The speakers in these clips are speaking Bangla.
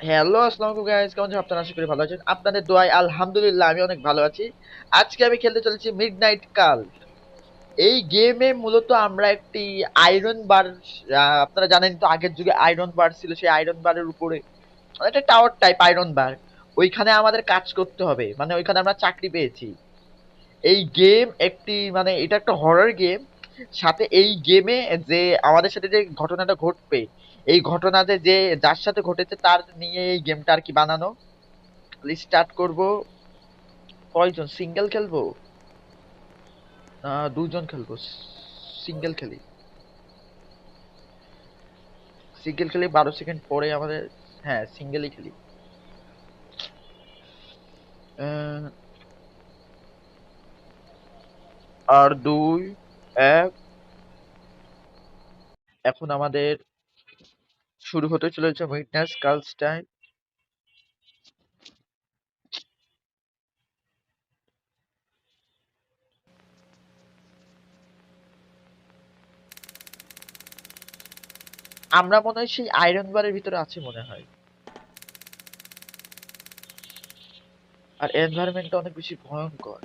হ্যালো, আসসালামু আলাইকুম গাইস, কেমন আছেন আপনারা? আশা করি ভালো আছেন। আপনাদের দোয়ায় আলহামদুলিল্লাহ আমি অনেক ভালো আছি। আজকে আমি খেলতে চলেছি মিডনাইট কাল। এই গেমে মূলত আমরা একটি আয়রন বার, আপনারা জানেন তো আগের যুগে আয়রন বার ছিল, সেই আয়রন বারের উপরে মানে একটা টাওয়ার টাইপ আয়রন বার। ওইখানে আমাদের কাজ করতে হবে, মানে ওইখানে আমরা চাকরি পেয়েছি। এই গেম একটি মানে এটা একটা হরর গেম। সাথে এই গেমে যে আমাদের সাথে যে ঘটনাটা ঘটবে, এই ঘটনাতে যে যার সাথে ঘটেছে তার নিয়ে এই গেমটা আর কি বানানো। স্টার্ট করব। কয়জন সিঙ্গেল খেলবো না দুজন খেলবো? সিঙ্গেল খেলি। সিঙ্গেল খেলি 12 সেকেন্ড পরে আমাদের। হ্যাঁ, সিঙ্গেলই খেলি। আহ, আর দুই, এক। এখন আমাদের শুরু হতে চলেছে উইটনেস কার্লস টাইম। আমরা মনে হয় সেই আয়রন বারের ভিতরে আছি মনে হয়। আর এনভায়রনমেন্টটা অনেক বেশি ভয়ঙ্কর।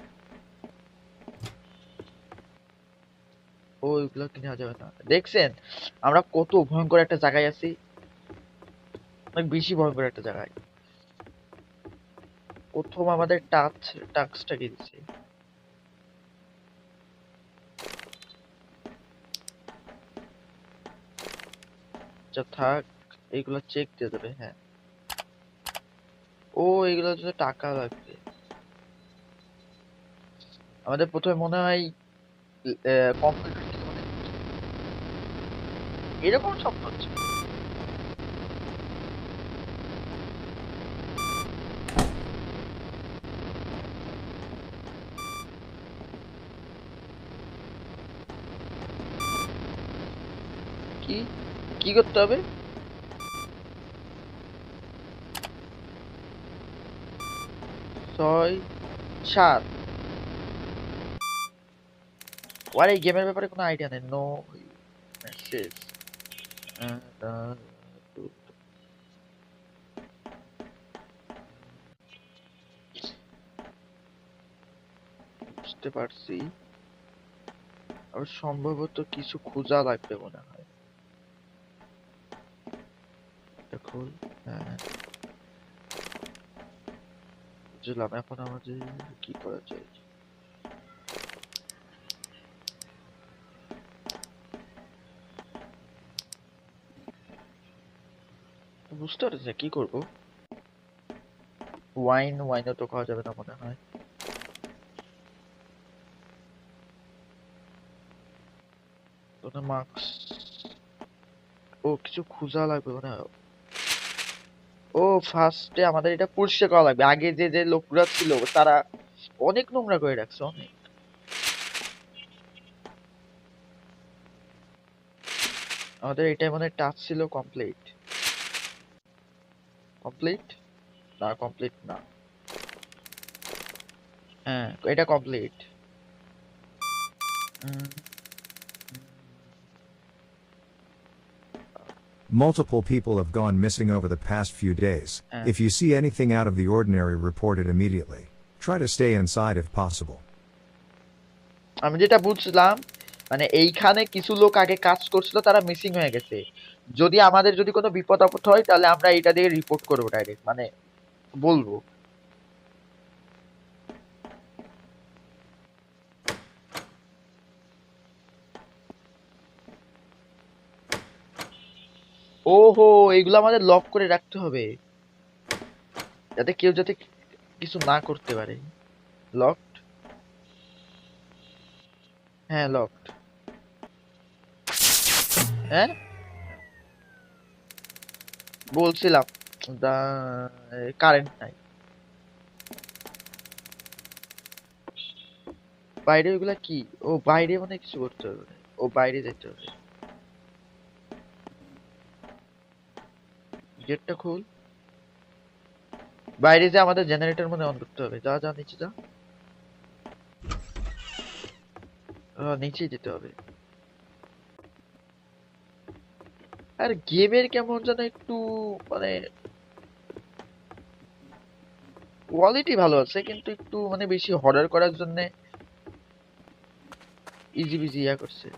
ও, এগুলো কিনা যাবে না, দেখছেন? আমরা কত ভয়ঙ্কর একটা জায়গায় আছি। অনেক বেশি ভয়ঙ্কর একটা জায়গায়। প্রথম আমাদের টাস্কটা কি দিচ্ছে? আচ্ছা থাক, এইগুলো চেক দিয়ে দেবে। হ্যাঁ। ও, এগুলোর জন্য টাকা লাগবে। আমাদের প্রথমে মনে হয় কম্পিউটার থেকে মানে এরকম শব্দ হচ্ছে। কি কি করতে হবে? 6 7। আর এই গেমের ব্যাপারে কোনো আইডিয়া নেই। No message. বুঝতে পারছি। আর সম্ভবত কিছু খোঁজা লাগবে মনে হয়। দেখুন। হ্যাঁ, বুঝলাম। এখন আমাদের কি করা যায়? বুঝতে পারছি না কি করবো। ওয়াইনও তো খাওয়া যাবে না মনে হয়। মাস্ক। ও, কিছু খোঁজা লাগবে মনে হয়। ও, ফার্স্টে আমাদের এটা পরিষ্কার করা লাগবে। আগে যে যে লোকরা ছিল তারা অনেক নোংরা করে রাখছে, অনেক। আমাদের এটাই মনে হয় টাচ ছিল কমপ্লিট। কমপ্লিট না, কমপ্লিট না। হ্যাঁ, এটা complete. Multiple people have gone missing over the past few days. হ্যাঁ, If you see anything out of the ordinary, report it immediately. Try to stay inside if possible. আমি যেটা বুঝলাম, মানে এইখানে কিছু লোক আগে কাজ করছিল, তারা মিসিং হয়ে গেছে। যদি আমাদের যদি কোনো বিপদ আপদ হয় তাহলে আমরা এটা দিয়ে রিপোর্ট করবো ডাইরেক্ট, মানে বলবো। ওহো, এগুলো আমাদের লক করে রাখতে হবে যাতে কেউ যাতে কিছু না করতে পারে। লকড। হ্যাঁ, লকড। হ্যাঁ, বলছিলাম। কারেন্ট নাই। বাইরে ওইগুলা কি? ও, বাইরে মানে কিছু করতে হবে। ও, বাইরে যেতে হবে। গেটটা খুল। বাইরে যে আমাদের জেনারেটর মনে অন করতে হবে। যা যা নিচে যা। নিচেই যেতে হবে। আর গেমের কেমন যেন একটু মানে কোয়ালিটি ভালো আছে, কিন্তু একটু মানে বেশি হরার করার জন্য ইজি বিজি ইয়া করছে।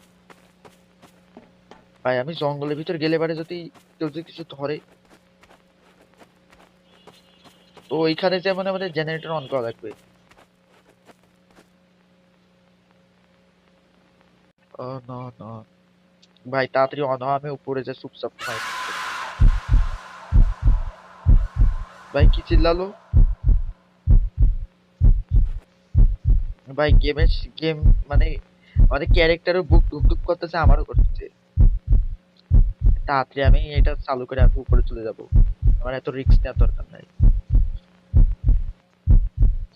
ভাই আমি জঙ্গলের ভিতর গেলে পারে যদি কেউ যদি কিছু ধরে, তো ওইখানে যেমন আমাদের জেনারেটর অন করা লাগবে। ও নো নো, ভাই তাড়াতাড়ি অন হ, আমি উপরে যে চুপচাপ খাই। ভাই কি চিল্লালো? ভাই গেম মানে আমাদের ক্যারেক্টারও বুক ধুক ধুক করতেছে, আমারও করতেছে। তাড়াতাড়ি আমি এটা চালু করে আমি উপরে চলে যাব, আমার এত রিস্ক নেওয়ার দরকার নাই।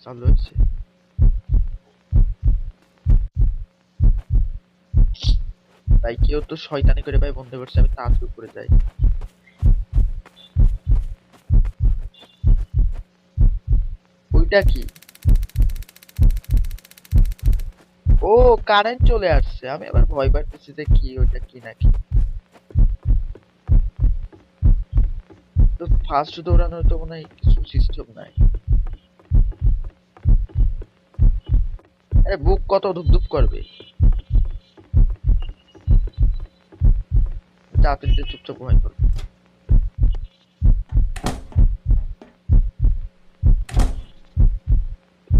চালু হচ্ছে। ভাই কেউ তো শয়তানি করে ভাই বন্ধ করছে, আমি তাড়াতাড়ি উপরে যাই। ওইটা কি? ও, কারেন্ট চলে আসছে, আমি আবার ভয় পাচ্ছি যে কি ওইটা কি নাকি। তো ফার্স্ট দৌড়ানোর তো মনে হয় কিছু সিস্টেম নাই। আরে বুক কত ধুপ ধুপ করবে, তাড়াতাড়ি যে চুপচাপ ভয় করবে।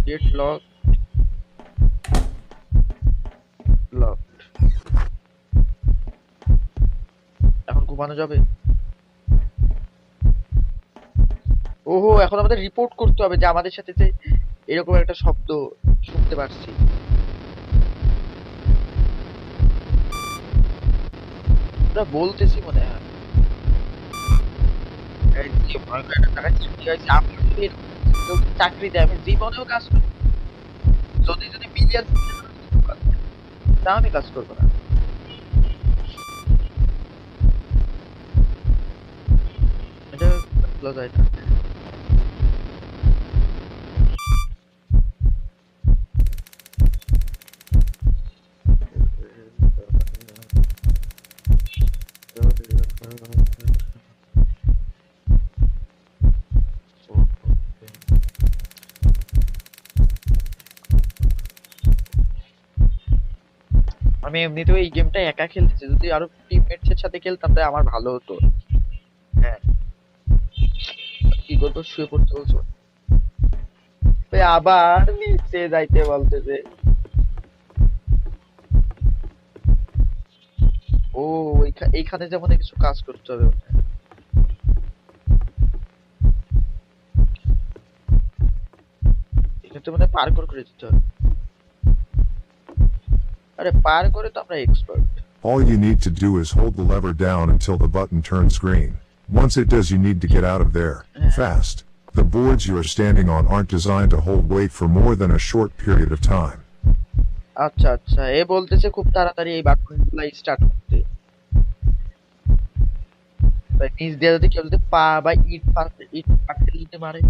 Gate lock, lock. এখন ঘুমানো যাবে? ওহো, এখন আমাদের রিপোর্ট করতে হবে যে আমাদের সাথে যে এরকম একটা শব্দ শুনতে পাচ্ছি। আমরা বলতেছি মনে হয়। এই যে ভয়ঙ্কর একটা জায়গায় ছুটি হয়েছে, আমরা যদি এরকম কেউ চাকরি দেয় আমি জীবনেও কাজ করবো না। যদি যদি বিলিয়ন, তা আমি কাজ করবো না। এটা ভালো যায় না। আমি এমনিতেও এই গেমটা একা খেলতেছি, যদি আরো টিমমেটসের সাথে খেলতাম তাহলে আমার ভালো হতো। হ্যাঁ, কি করবো, শুয়ে পড়তে বলছো? ওই আবার নিচে যাইতে বলতেছে। ও, এইখানে যেমন কিছু কাজ করতে হবে মনে হয়। এখানে তো মানে পার করে দিতে হবে। আরে পার করে তো আমরা expert. All you need to do is hold the lever down until the button turns green. Once it does, you need to get out of there, fast. The boards you are standing on aren't designed to hold weight for more than a short period of time. আচ্ছা আচ্ছা, এ বলতেছে খুব তাড়াতাড়ি এই বাটনগুলো স্টার্ট করতে। ভাই নিচ দিয়ে যদি কেউ যদি পা বা ইট পাটকেল দিতে পারে।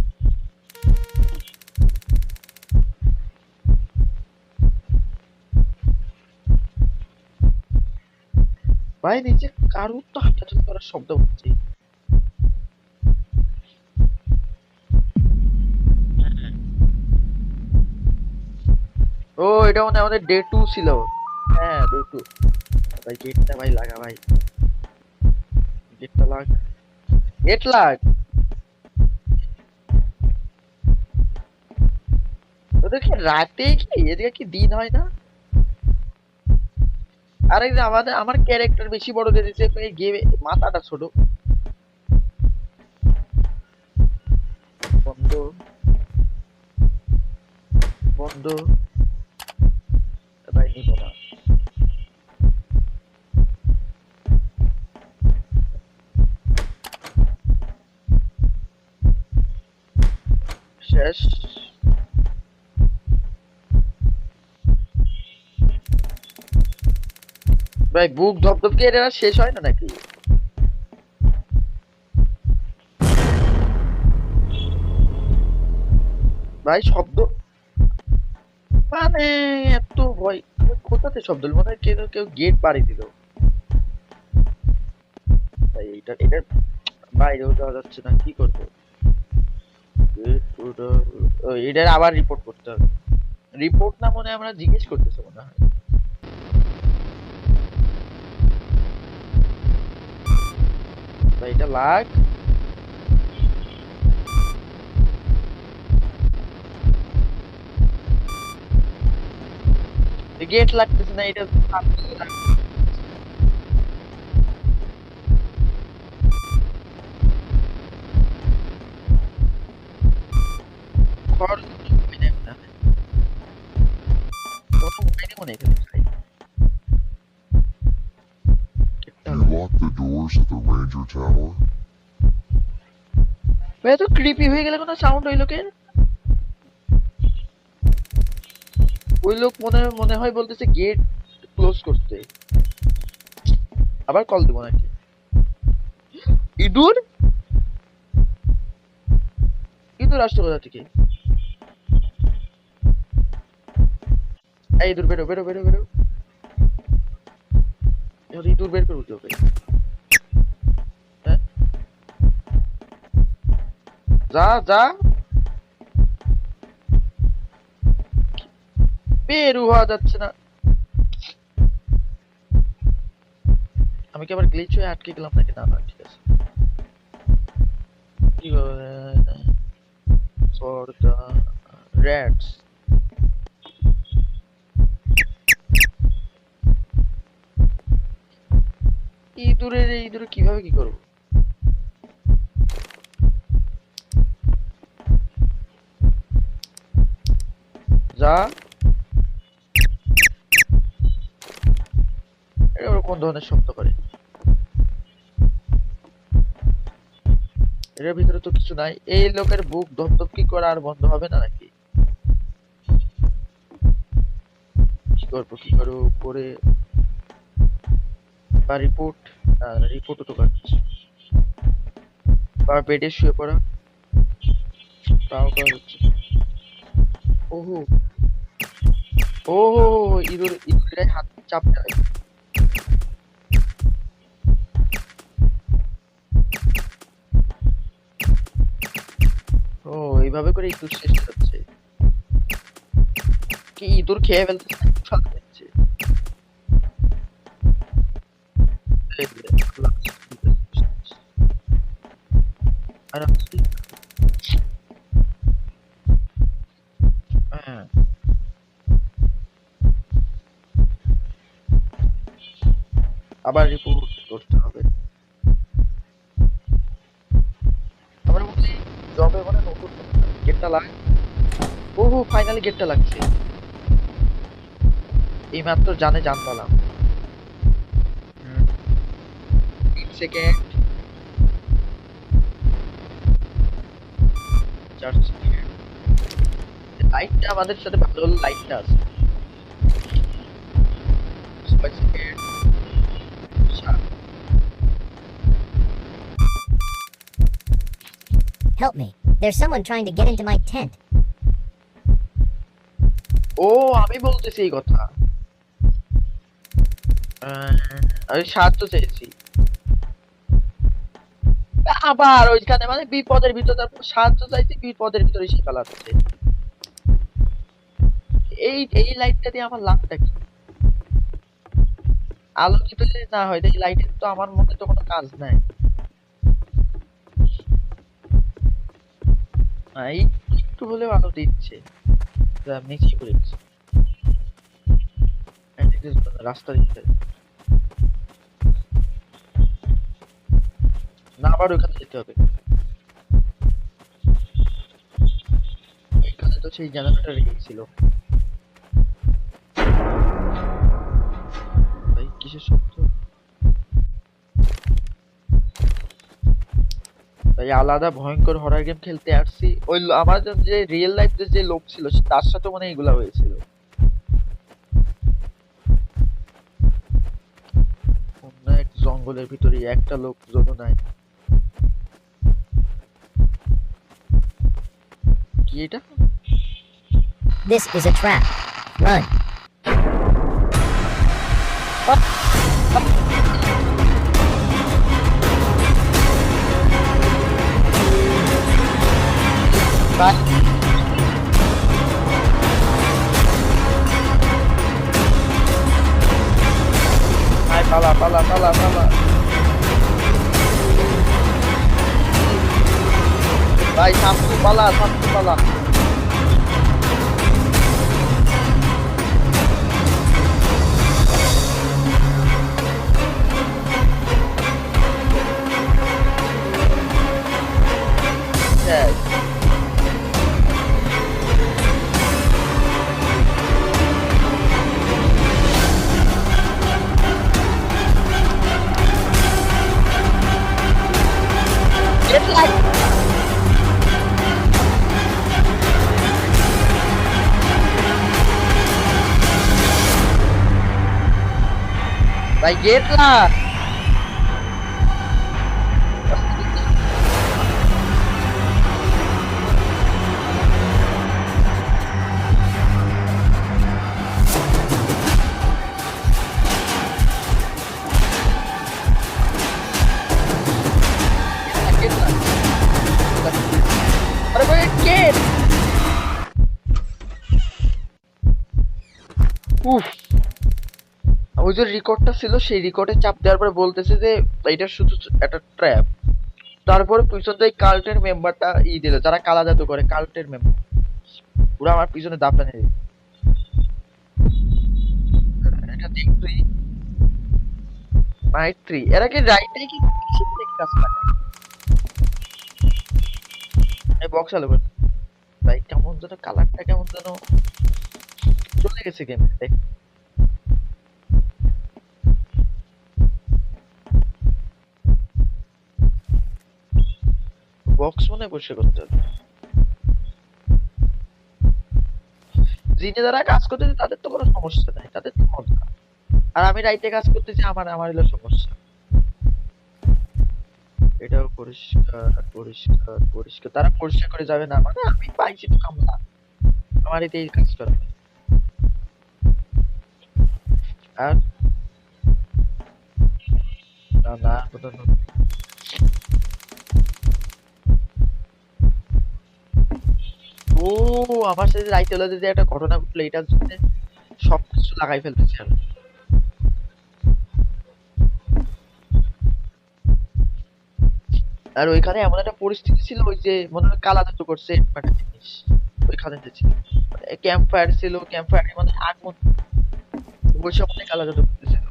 ভাই নিচে কারুর তো হাঁটাচলা করার শব্দ হচ্ছে। ও, এটা মানে আমাদের ডে 2 ছিল। হ্যাঁ, ডে 2। ভাই গেটটা ভাই লাগা ভাই, গেটটা লাগ, গেট লাগ। ওদের কি রাতে কি, এদিকে কি দিন হয় না? আরে যে আমার ক্যারেক্টার বেশি বড় দিয়ে দিচ্ছে, এই গেমে মাথাটা ছোট। বন্ধ, বন্ধ। ভাই নিব না। শেষ। ভাই বুক ধপধপ কে এটা শেষ হয় না নাকি? ভাই শব্দ মানে এত ভয়, কোথাতে শব্দ হলো? মনে হয় কেউ কেউ গেট বাড়ি দিল। ভাই এটা বাইরেও যাওয়া যাচ্ছে না, কি করবো? গেট এটার আবার রিপোর্ট করতে হবে। রিপোর্ট না মনে হয় আমরা জিজ্ঞেস করতেছি মনে হয়। এটা লাগ গেট লাগতেছে না এটা You locked the doors at the Ranger Tower? এত ক্রিপি হয়ে গেলে কোনো সাউন্ড ওই লোকের, ওই লোক মনে হয় বলতেছে গেট ক্লোজ করতে। আবার কল দিব নাকি? ইঁদুর ইঁদুর আসছে কোথা থেকে? এই ইঁদুর বেরো বেরো বেরো বেরো, এবার ইঁদুর বের করে উঠতে হবে। হ্যাঁ যা যা বের হওয়া যাচ্ছে না। আমি কি আবার গ্লিচ হয়ে আটকে গেলাম নাকি? না না ঠিক আছে। কি ফর দ্য র্যাটস ইঁদুরে কিভাবে কি করবো? যা এটা কোন ধরনের শব্দ করে? এর ভিতরে তো কিছু নাই। এই লোকের বুক ধপধপ কি করে আর বন্ধ হবে না নাকি? কি করবো করে বা রিপোর্ট রিপোর্টও তো কাটছে বা বেডে শুয়ে পড়া তাও করা যাচ্ছে। ওহো ওহো ইঁদুরের হাত চাপতে হয়। ও এইভাবে করে ইঁদুর শেষ হচ্ছে কি? ইঁদুর খেয়ে ফেলতে দিচ্ছে। আবার রিপোর্ট করতে হবে। আমরা বলছি জবে মানে নতুন গেটটা লাগ। ওহো ফাইনালি গেটটা লাগছে। এই মাত্র জান পেলাম। Second 4 second. লাইটটা আমাদের সাথে ভালো হলো, লাইটটা আছে। 5 second. Help me. There's someone trying to get into my tent. ও আমি বলতেছি এই কথা। আমি সাহায্য চেয়েছি। আবার ওইখানে মানে বিপদের ভিতরে সাহায্য চাইছি, বিপদের ভিতরে সে পালাচ্ছে। এই লাইটটা দিয়ে আমার লাভটা কি? আলোকিত যদি না হয় এই লাইটের তো আমার মধ্যে তো কোনো কাজ নাই। এই একটু হলেও আলো দিচ্ছে। নিচে করেছি রাস্তা দিতে না, আবার ওইখানে যেতে হবে। এখানে তো সেই জেনারেটর রেখেছিল। ভাই কিসের শব্দ? ভাই আলাদা ভয়ঙ্কর হরর গেম খেলতে আসছি। ওই আমাদের যে রিয়েল লাইফে যে লোক ছিল তার সাথে মনে এগুলা হয়েছিল। অন্য এক জঙ্গলের ভিতরে একটা লোক যত নাই। কি এটা? This is a trap. Run. ভাই ভাই পালা পালা পালা পালা ভাই সামনে পালা সামনে পালা Yes. Get like ভাই গেট না আরে ভাই গেট উফ ওই যে রেকর্ডটা ছিল সেই রেকর্ডে চাপ দেওয়ার পরে বলতেছে যে এটা শুধু একটা ট্র্যাপ তারপরে পিছন থেকে কাল্টের মেম্বারটা দিল যারা কালা জাদু করে কাল্টের মেম্বার পুরো আমার পিছনে দাপটা নিয়ে এটা দেখতুই মাইট্রি এরা কি রাইটে কি কিসের থেকে কাজ করে এই বক্স আলো করে ভাই কেমন যেন কালারটা কেমন যেন চলে গেছে গেম দেখ বক্স মনে বসে করতে হবে যিনি যারা কাজ করতেছে তাদের তো কোনো সমস্যা নাই তাদের তো মজা আর আমি রাইটে কাজ করতেছি আমার হলো সমস্যা এটাও পরিষ্কার পরিষ্কার পরিষ্কার তারা পরিষ্কার করে যাবে না মানে আমি পাইছি তো কামলা আমার এতেই কাজ করা আর না না ও আমার সাথে রাইতে হলো যে একটা ঘটনা ঘটলো এটার জন্য সবকিছু লাগাই ফেলতেছি আমি আর ওইখানে এমন একটা পরিস্থিতি ছিল ওই যে মনে হয় কালা জাদু করছে একটা জিনিস ওইখানে যে ছিল ক্যাম্প ফায়ার ছিল ক্যাম্প ফায়ার মানে আগুন ওই সময় কালা জাদু করতেছিল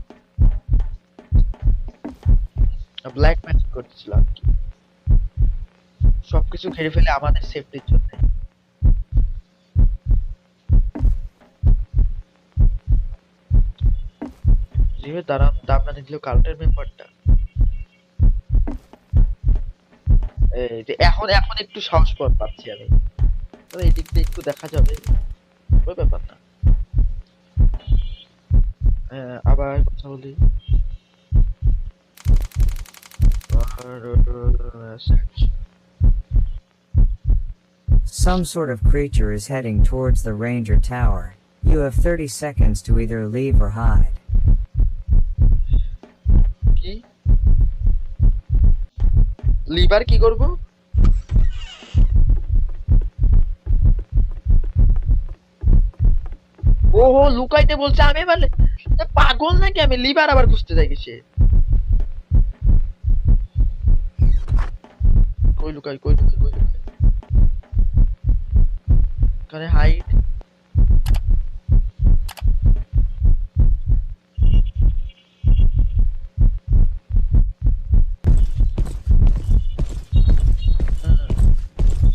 ব্ল্যাক ম্যাজিক করতেছিল আর কি সবকিছু ঘিরে ফেলে আমাদের সেফটির জন্য জিমে দাম না দিল কাল্টের মেম্বারটা এই যে এখন এখন একটু সাহস পাচ্ছি আমি তবে এই দিক দিয়ে একটু দেখা যাবে ওই ব্যাপার না আবার কথা বলি Some sort of creature is heading towards the ranger tower. You have 30 seconds to either leave or hide. কি লিভার কি করব ওহো লুকাইতে বলছে আমি বলে পাগল নাকি আমি লিভার আবার খুঁজতে যাই কিসে কই লুকাই কই লুকাই কই লুকাই কারে হাইড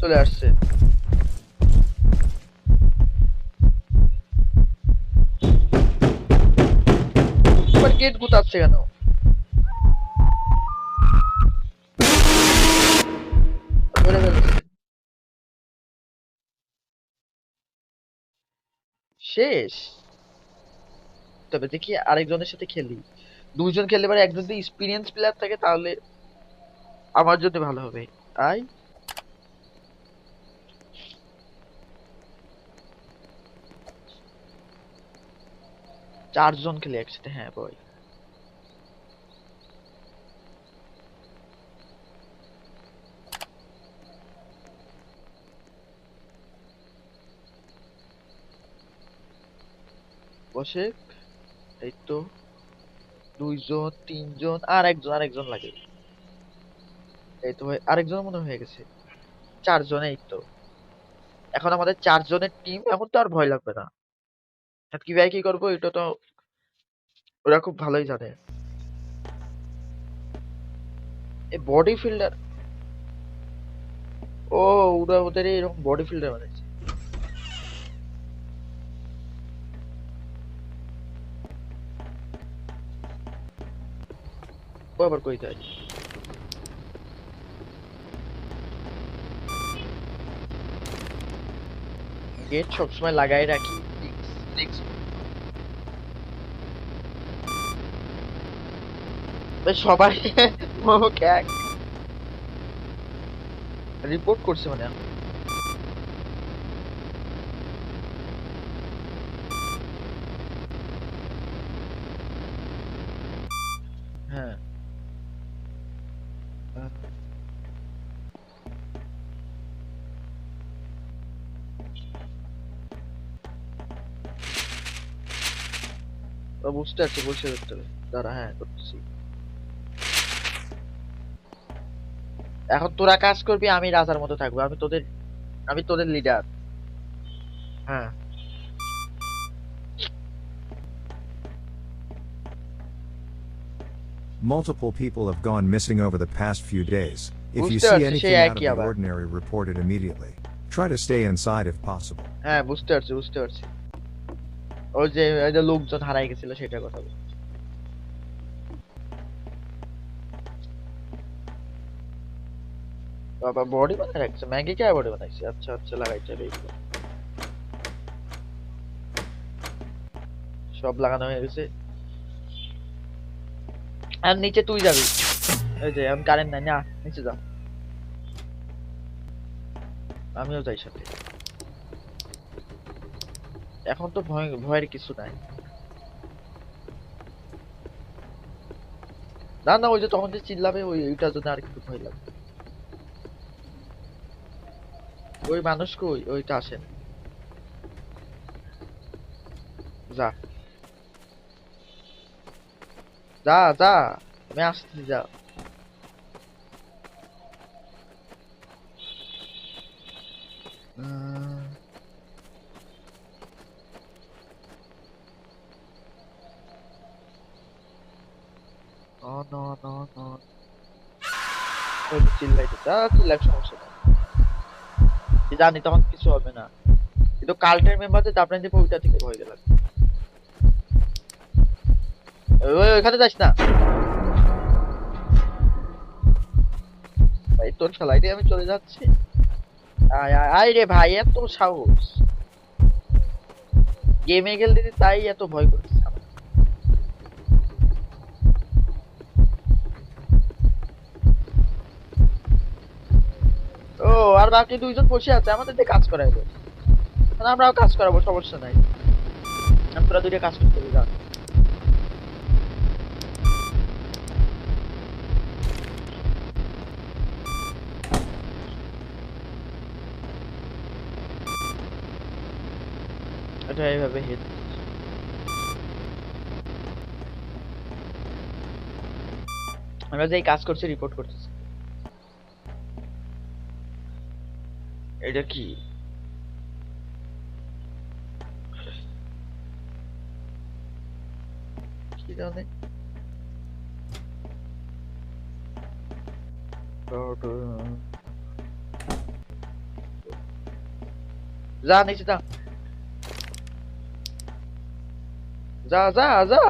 চলে আসছে গেট গুতাচ্ছে কেন শেষ তবে দেখি আরেকজনের সাথে খেলি দুইজন খেললে পারে একজন যদি এক্সপিরিয়েন্স প্লেয়ার থাকে তাহলে আমার জন্য ভালো হবে আই চারজন খেলে একসাথে হ্যাঁ বয় বসে। এই তো 2 জন 3 জন আর আরেকজন লাগে। এই তো আরেকজন মনে হয়ে গেছে। 4 জন, এই তো। এখন আমাদের 4 জনের টিম, এখন তো আর ভয় লাগবে না। আর কিভাবে কি করবো এটা তো ওরা খুব ভালোই জানে। এই বডি ফিল্ডার, ও ওরা ওদের এরকম বডি ফিল্ডার বানাইছে। ও আবার কই যায়? গেট সবসময় লাগাই রাখি, রিস্ক। সবাই রিপোর্ট করছে মানে। হ্যাঁ, বুঝতে পারছি, বসে করতে হবে। দাঁড়া, হ্যাঁ করতেছি। এখন তোরা কাজ করবি, আমি রাজার মতো থাকবো। আমি তোদের লিডার। হ্যাঁ, Multiple people have gone missing over the past few days. If you বুঝতে see পারছি, anything সেই out of একই the আবার। ordinary, report it immediately. Try to stay inside if possible. হ্যাঁ, বুঝতে পারছি। ওই যে লোকজন হারাই গেছিল সেটার কথা বলছি। বাবা বডি বানায় রাখছে, ম্যাগি কে বডি বানাইছে? আচ্ছা আচ্ছা, লাগাইছে এইগুলো। সব লাগানো হয়ে গেছে। আর নিচে তুই যাবি। এই যে আমি কারেন্ট নাই না, নিচে যা। আমিও যাই সাথে। এখন তো ভয়ের কিছু নাই। না না, ওই যে তখন যে চিল্লাবে ওইটার জন্য আর একটু ভয় লাগবে। ওই মানুষ কই? ওইটা আসেন। যা যা যা, আমি আসতেছি, যা। উম, ও নো নো নো, ওই যে চিল্লাইতেছে। চিল্লাই, সমস্যা নেই, জানি তখন কিছু হবে না। কিন্তু কাল্টের মেম্বারদের আপনার যে ওইটা থেকে ভয় গেল। ওইখানে যাস না ভাই, তোর খেলাই দিয়ে আমি চলে যাচ্ছি। আয় আয় আয় রে ভাই, এত সাহস! গেমে খেলতে তাই এত ভয় করছিস আমার। ও, আর বাকি 2 জন বসে আছে, আমাদের দিয়ে কাজ করাইবো। মানে আমরাও কাজ করাবো, সমস্যা নাই। তোরা 2টা কাজ করতে হবে, যা। এটা এইভাবে হিট। আমরা যেই কাজ করছি রিপোর্ট করতেছি। এটা কি? কি জানে? যা নিচে যা, যা যা যা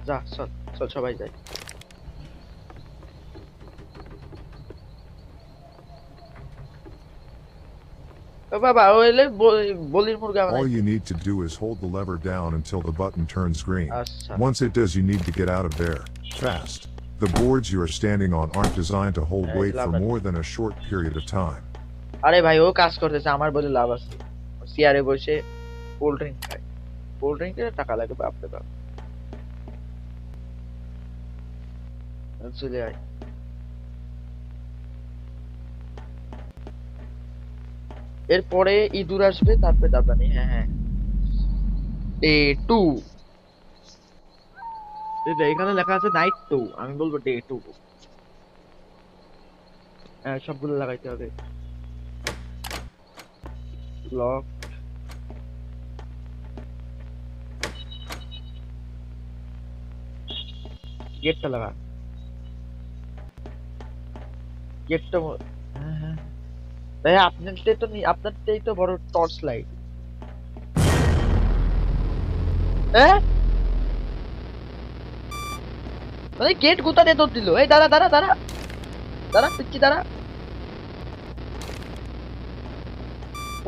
যা, চল চল, সবাই যাই। ও বাবা, ওইলে বলির মুরগা All বানাইছে। you need to do is hold the lever down until the button turns green. আচ্ছা, Once it does, you need to get out of there. Fast. The boards you are standing on aren't designed to hold weight for more than a short period of time. আরে ভাই, ও কাজ করতেছে, আমার বলে লাভ আছে? চেয়ারে বসে কোল্ড ড্রিঙ্ক খায়। কোল্ড ড্রিঙ্কের টাকা লাগে, বাপরে বাপ। চলে আয়। এরপরে ইঁদুর আসবে, তারপরে দাবানি। হ্যাঁ হ্যাঁ, ডে 2। এখানে লেখা আছে নাইট 2, আমি বলবো ডে 2। হ্যাঁ, সবগুলো লাগাইতে হবে। লক, গেটটা লাগা, গেটটা। হ্যাঁ হ্যাঁ ভাই, আপনারটাই তো বড় টর্চ লাইট। হ্যাঁ, মানে গেট কোথা দিয়ে দৌড় দিল? এই দাঁড়া দাঁড়া দাঁড়া দাঁড়া, পিচ্ছি দাঁড়া।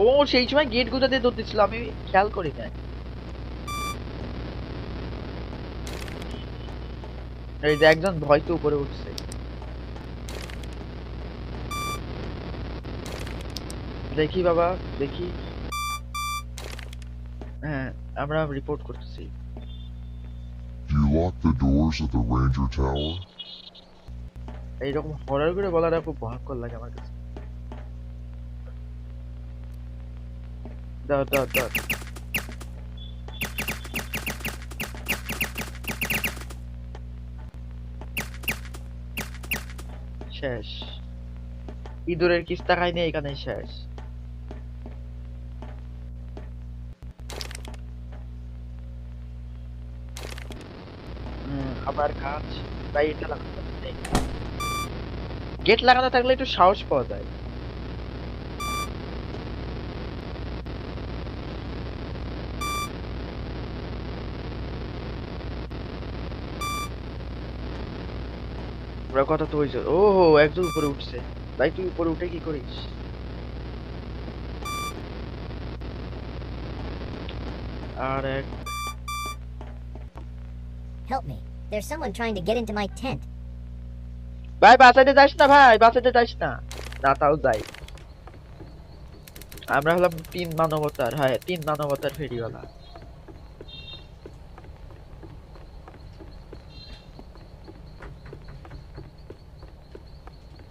ও সেই সময় গেট কোথা দিয়ে দৌড় দিচ্ছিল, আমি খেয়াল করি না। এই যে একজন ভয়তে উপরে উঠছে। দেখি বাবা, দেখি। হ্যাঁ, আমরা রিপোর্ট করতেছি। Do you lock the doors of the Ranger Tower? এইরকম হরার করে বলাটা খুব ভয়ঙ্কর লাগে আমার কাছে। দাও দাও দাও। শেষ। ইঁদুরের কিস্তা খাইনি, এখানে শেষ। আবার কাজ। ভাই এটা লাগাতে হবে। গেট লাগানো থাকলে একটু সাহস পাওয়া যায়। ওরা কথা তো হয়েছে। ও একজন উপরে উঠছে। ভাই তুই উপরে উঠে কি করিস? আর এক। Help me. There's someone trying to get into my tent. ভাই বাঁচাইতে যাস না, ভাই বাঁচাইতে যাস না। না তাও যাই। আমরা হলাম 3 মানবতার, হ্যাঁ 3 মানবতার ফেরিওয়ালা।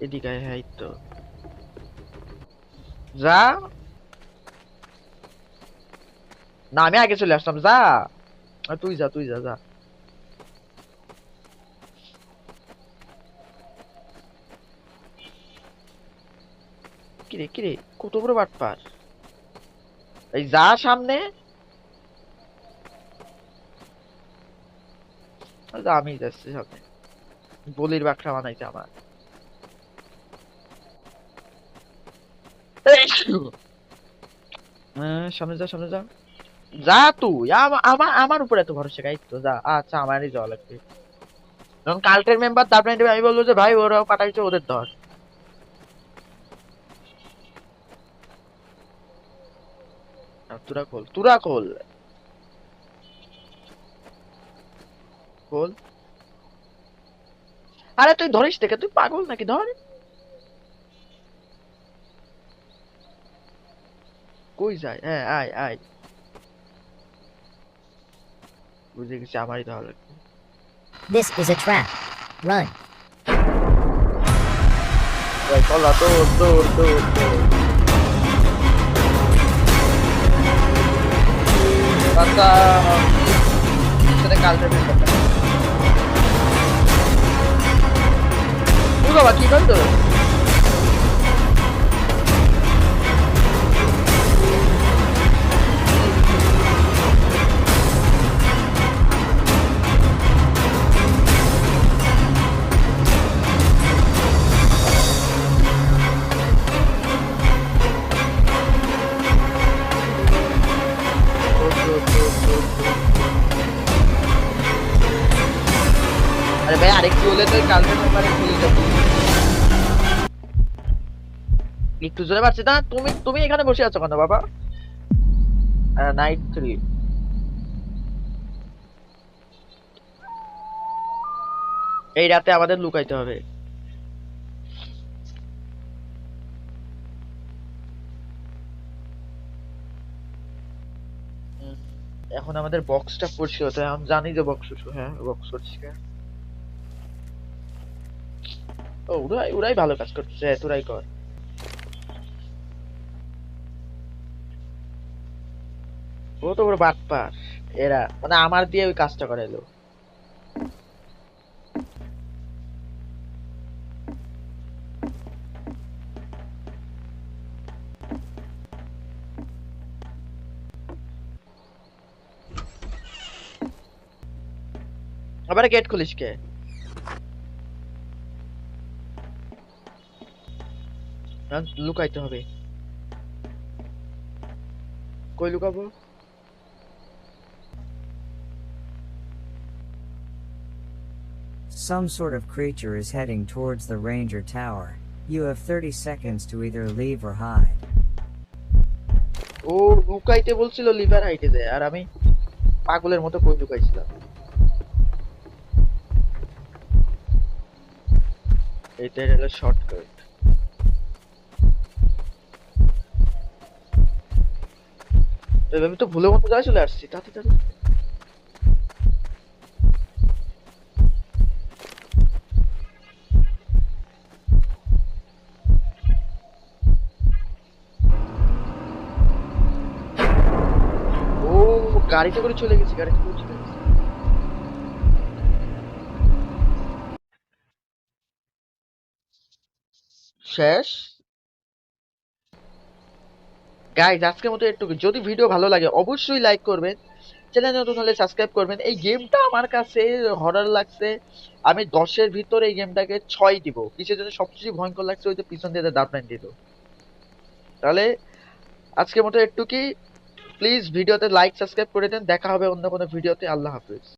এদিকে আয়, হ্যাঁ এই তো। যা না, আমি আগে চলে আসলাম। যা, তুই যা, তুই যা যা। কিরে কিরে, কত বড় বাটপার! এই যা সামনে। আমি যাচ্ছি সামনে। বলির বাক্সা বানাইছে আমার। সামনে যা, সামনে যা। যা তুই, আমার আমার উপরে এত ভরসা গাই তো। যা, আচ্ছা আমারই যাওয়া লাগবে। যখন কাল্টের মেম্বার তারপরে আমি বলবো যে ভাই ওরাও পাঠাইছে, ওদের ধর। তুরা খোল, তুরা খোল, খোল। আরে তুই ধরিস দেখে, তুই পাগল নাকি? ধর। কই যায়? হ্যাঁ আয় আয়। বুঝে গেছি, আমারই ধরা লাগবে। This is a trap. Run. চলা, দৌড় দৌড় দৌড় দৌড়। বাচ্চা পিছনে কালটা মেম্বারটা। বাবা কি করতো? আরে ভাই আরেকটু হলে তো কালকে মেম্বারে চলে যাবো। একটু জোরে পাচ্ছি না। তুমি তুমি এখানে বসে আছো কেন বাবা? নাইট 3। এই রাতে আমাদের লুকাইতে হবে। এখন আমাদের বক্সটা পরিষ্কার হতে, আমি জানি যে বক্স, হ্যাঁ বক্স পরিষ্কার। ও ওরাই ওরাই ভালো কাজ করতেছে, তোরাই কর। ও তো বড় বাটপার। এরা মানে আমার দিয়ে ওই কাজটা করাইলো। আবার গেট খুলিস কে? লুকাইতে হবে। কই লুকাবো? Some sort of creature is heading towards the ranger tower. You have 30 seconds to either leave or hide. ও লুকাইতে বলছিল লিভার হাইটে যায়, আর আমি পাগলের মতো কই লুকাইছিলাম। এটা হলো শর্টকাট। আমি তো ভুলের মতো যাই চলে আসছি, তাতে তাতে ও গাড়িতে করে চলে গেছি, গাড়িতে করে চলে গেছি। শেষ গাইজ, আজকের মতো একটু। যদি ভিডিও ভালো লাগে অবশ্যই লাইক করবেন, চ্যানেল নতুন হলে সাবস্ক্রাইব করবেন। এই গেমটা আমার কাছে হরর লাগছে, আমি 10-এর ভিতরে এই গেমটাকে 6 দিব। কিসের জন্য সবচেয়ে ভয়ঙ্কর লাগছে, ওই যে পিছন দিয়ে দাঁত বাইন দিত। তাহলে আজকের মতো একটু কি, প্লিজ ভিডিওতে লাইক সাবস্ক্রাইব করে দেন। দেখা হবে অন্য কোনো ভিডিওতে। আল্লাহ হাফিজ।